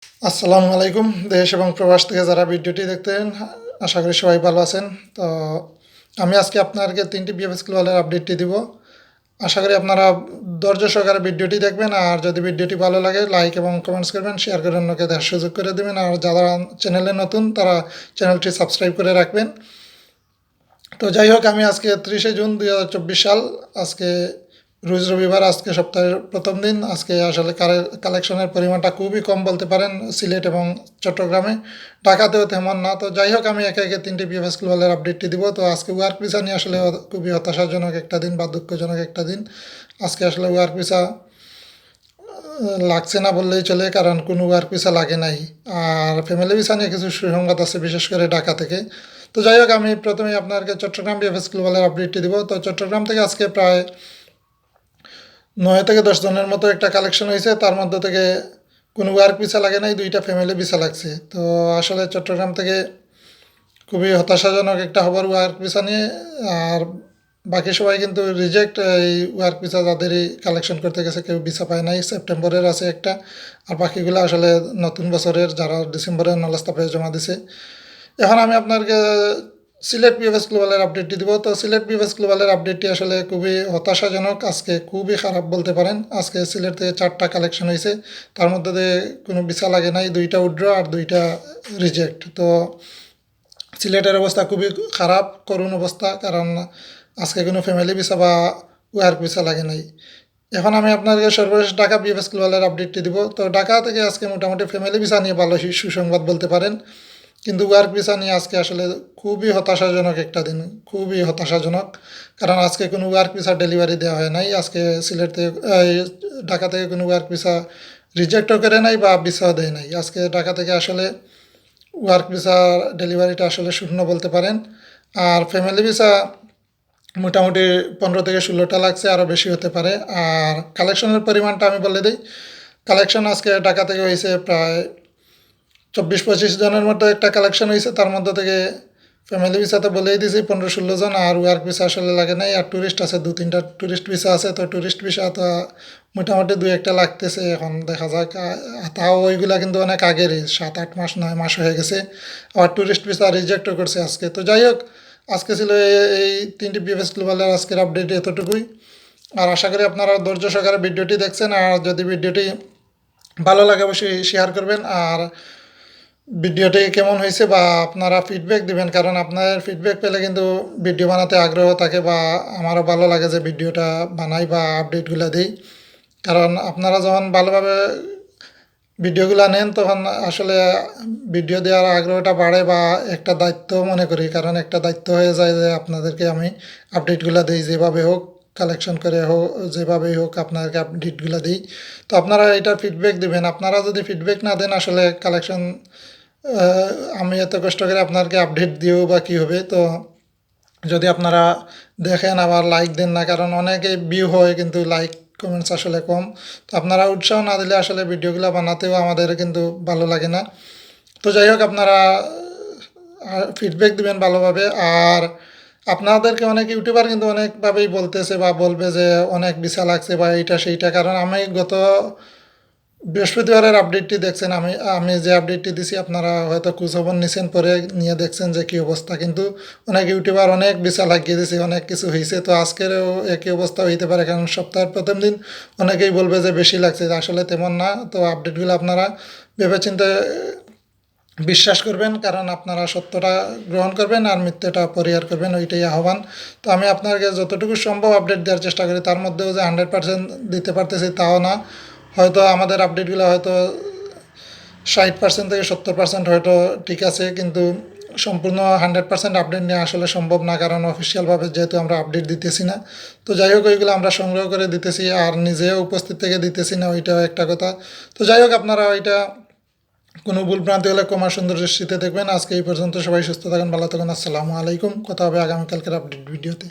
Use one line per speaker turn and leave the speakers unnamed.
আসসালামু আলাইকুম। দেশ এবং প্রবাস থেকে যারা ভিডিওটি দেখতেন, আশা করি সবাই ভালো আছেন। তো আমি আজকে আপনাদেরকে ৩টি বিএফএস গ্লোবালের আপডেটটি দিব। আশা করি আপনারা ধৈর্য সহকারে ভিডিওটি দেখবেন। আর যদি ভিডিওটি ভালো লাগে লাইক এবং কমেন্টস করবেন, শেয়ার করে অন্যকে দেখার সুযোগ করে দেবেন। আর যারা চ্যানেলে নতুন তারা চ্যানেলটি সাবস্ক্রাইব করে রাখবেন। তো যাই হোক, আমি আজকে ৩০শে জুন ২০২৪ সাল, আজকে রোজ রবিবার, আজকে সপ্তাহের প্রথম দিন। আজকে আসলে কালেকশনের পরিমাণটা খুবই কম বলতে পারেন সিলেট এবং চট্টগ্রামে। ঢাকাতেও তেমন না। তো যাই হোক, আমি একে একে ৩টি বিএফএস গ্লোবালের আপডেটটি দিব। তো আজকে ওয়ার্ক ভিসা নিয়ে আসলে খুবই হতাশাজনক একটা দিন বা দুঃখজনক একটা দিন। আজকে আসলে ওয়ার্ক ভিসা লাগছে না বললেই চলে, কারণ কোনো ওয়ার্ক ভিসা লাগে নাই। আর ফ্যামিলি ভিসা নিয়ে কিছু সুসংবাদ আছে, বিশেষ করে ঢাকা থেকে। তো যাই হোক, আমি প্রথমে আপনাকে চট্টগ্রাম বিএফএস গ্লোবালের আপডেটটি দিব। তো চট্টগ্রাম থেকে আজকে প্রায় ৯ থেকে ১০ জনের মতো একটা কালেকশন হয়েছে। তার মধ্যে থেকে কোনো ওয়ার্ক ভিসা লাগে নাই, 2টা ফ্যামিলি ভিসা লাগছে। তো আসলে চট্টগ্রাম থেকে খুবই হতাশাজনক একটা খবর ওয়ার্ক ভিসা নিয়ে। আর বাকি সবাই কিন্তু রিজেক্ট, এই ওয়ার্ক ভিসা যাদেরই কালেকশন করতে গেছে কেউ ভিসা পায় নাই। সেপ্টেম্বরের আছে একটা, আর বাকিগুলো আসলে নতুন বছরের, যারা ডিসেম্বরের নলাস্তা পেয়ে জমা দিছে। এখন আমি আপনাকে সিলেট বিএফএস গ্লোবালের আপডেটটি দিব। তো সিলেট বিএফএস গ্লোবালের আপডেটটি আসলে খুবই হতাশাজনক, আজকে খুবই খারাপ বলতে পারেন। আজকে সিলেট থেকে 4টা কালেকশন হয়েছে, তার মধ্যে দিয়ে কোনো ভিসা লাগে নাই, 2টা উইথড্র আর 2টা রিজেক্ট। তো সিলেটের অবস্থা খুবই খারাপ, করুণ অবস্থা, কারণ আজকে কোনো ফ্যামিলি ভিসা বা ওয়ার্ক ভিসা লাগে নাই। এখন আমি আপনাকে সর্বশেষ ঢাকা বিএফএস গ্লোবালের আপডেটটি দিব। তো ঢাকা থেকে আজকে মোটামুটি ফ্যামিলি ভিসা নিয়ে ভালো সুসংবাদ বলতে পারেন, কিন্তু ওয়ার্ক ভিসা নিয়ে আজকে আসলে খুবই হতাশাজনক একটা দিন, খুবই হতাশাজনক। কারণ আজকে কোনো ওয়ার্ক ভিসা ডেলিভারি দেওয়া হয় নাই। আজকে সিলেট থেকে ঢাকা থেকে কোনো ওয়ার্ক ভিসা রিজেক্টও করে নাই বা ভিসাও দেয় নাই। আজকে ঢাকা থেকে আসলে ওয়ার্ক ভিসা ডেলিভারিটা আসলে শূন্য বলতে পারেন। আর ফ্যামিলি ভিসা মোটামুটি 15 থেকে 16টা লাগছে, আরও বেশি হতে পারে। আর কালেকশনের পরিমাণটা আমি বলে দিই। কালেকশন আজকে ঢাকা থেকে হয়েছে প্রায় 24-25 জনের মতো একটা কালেকশন হয়েছে। তার মধ্যে থেকে ফ্যামিলি ভিসাতে বলেই দিয়েছি 15-16 জন, আর ওয়ার্ক ভিসা আসলে লাগে নাই। আর ট্যুরিস্ট আছে 2-3টা ট্যুরিস্ট ভিসা আছে। তো ট্যুরিস্ট ভিসা তো মোটামুটি 2-1টা লাগতেছে, এখন দেখা যাক। তাও ওইগুলা কিন্তু অনেক আগেরই, 7-8 মাস 9 মাস হয়ে গেছে। আবার ট্যুরিস্ট ভিসা রিজেক্টও করছে আজকে। তো যাই হোক, আজকে ছিল এই 3টি বিএফএস গ্লোবালের আজকের আপডেট এতটুকুই। আর আশা করি আপনারা ধৈর্য সহকারে ভিডিওটি দেখছেন। আর যদি ভিডিওটি ভালো লাগে অবশ্যই শেয়ার করবেন। আর ভিডিওটি কেমন হয়েছে বা আপনারা ফিডব্যাক দিবেন, কারণ আপনার ফিডব্যাক পেলে কিন্তু ভিডিও বানাতে আগ্রহ থাকে, বা আমারও ভালো লাগে যে ভিডিওটা বানাই বা আপডেটগুলো দিই। কারণ আপনারা যখন ভালোভাবে ভিডিওগুলো নেন তখন আসলে ভিডিও দেওয়ার আগ্রহটা বাড়ে, বা একটা দায়িত্ব মনে করি। কারণ একটা দায়িত্ব হয়ে যায় যে আপনাদেরকে আমি আপডেটগুলো দিই, যেভাবে হোক কালেকশন করে হোক, যেভাবেই হোক আপনাদেরকে আপডেটগুলো দিই। তো আপনারা এটার ফিডব্যাক দিবেন। আপনারা যদি ফিডব্যাক না দেন আসলে কালেকশন, আমি এত কষ্ট করে আপনাকে আপডেট দিয়েও বা কী হবে। তো যদি আপনারা দেখেন আবার লাইক দেন না, কারণ অনেকে ভিউ হয় কিন্তু লাইক কমেন্টস আসলে কম। তো আপনারা উৎসাহ না দিলে আসলে ভিডিওগুলো বানাতেও আমাদের কিন্তু ভালো লাগে না। তো যাই হোক, আপনারা ফিডব্যাক দিবেন ভালোভাবে। আর আপনাদেরকে অনেক ইউটিউবার কিন্তু অনেকভাবেই বলতেছে বা বলবে যে অনেক ভিসা লাগছে বা এইটা সেইটা। কারণ আমি গত বৃহস্পতিবারের আপডেটটি দেখছেন, আমি আমি যে আপডেটটি দিছি আপনারা হয়তো খোঁজখবর নিছেন, পরে নিয়ে দেখছেন যে কী অবস্থা। কিন্তু অনেক ইউটিউবার অনেক ভিসা লাগিয়ে দিয়েছে, অনেক কিছু হয়েছে। তো আজকেরও একই অবস্থা হইতে পারে, কারণ সপ্তাহের প্রথম দিন অনেকেই বলবে যে বেশি লাগছে, আসলে তেমন না। তো আপডেটগুলো আপনারা ভেবেচিন্তে বিশ্বাস করবেন, কারণ আপনারা সত্যটা গ্রহণ করবেন আর মিথ্যাটা পরিহার করবেন, ওইটাই আহ্বান। তো আমি আপনাকে যতটুকু সম্ভব আপডেট দেওয়ার চেষ্টা করি, তার মধ্যেও যে 100% দিতে পারতেছি তাও না। হয়তো আমাদের আপডেটগুলো হয়তো 60% থেকে 70% হয়তো ঠিক আছে, কিন্তু সম্পূর্ণ 100% আপডেট নেওয়া আসলে সম্ভব না, কারণ অফিসিয়ালভাবে যেহেতু আমরা আপডেট দিতেছি না। তো যাই হোক, ওইগুলো আমরা সংগ্রহ করে দিতেছি, আর নিজেও উপস্থিত থেকে দিতেছি না, ওইটাও একটা কথা। তো যাই হোক, আপনারা ওইটা কোনো ভুলভ্রান্তি হলে ক্ষমা সুন্দর দৃষ্টিতে দেখবেন। আজকে এই পর্যন্ত, সবাই সুস্থ থাকুন, ভালো থাকুন। আসসালামু আলাইকুম। কথা হবে আগামীকালকের আপডেট ভিডিওতে।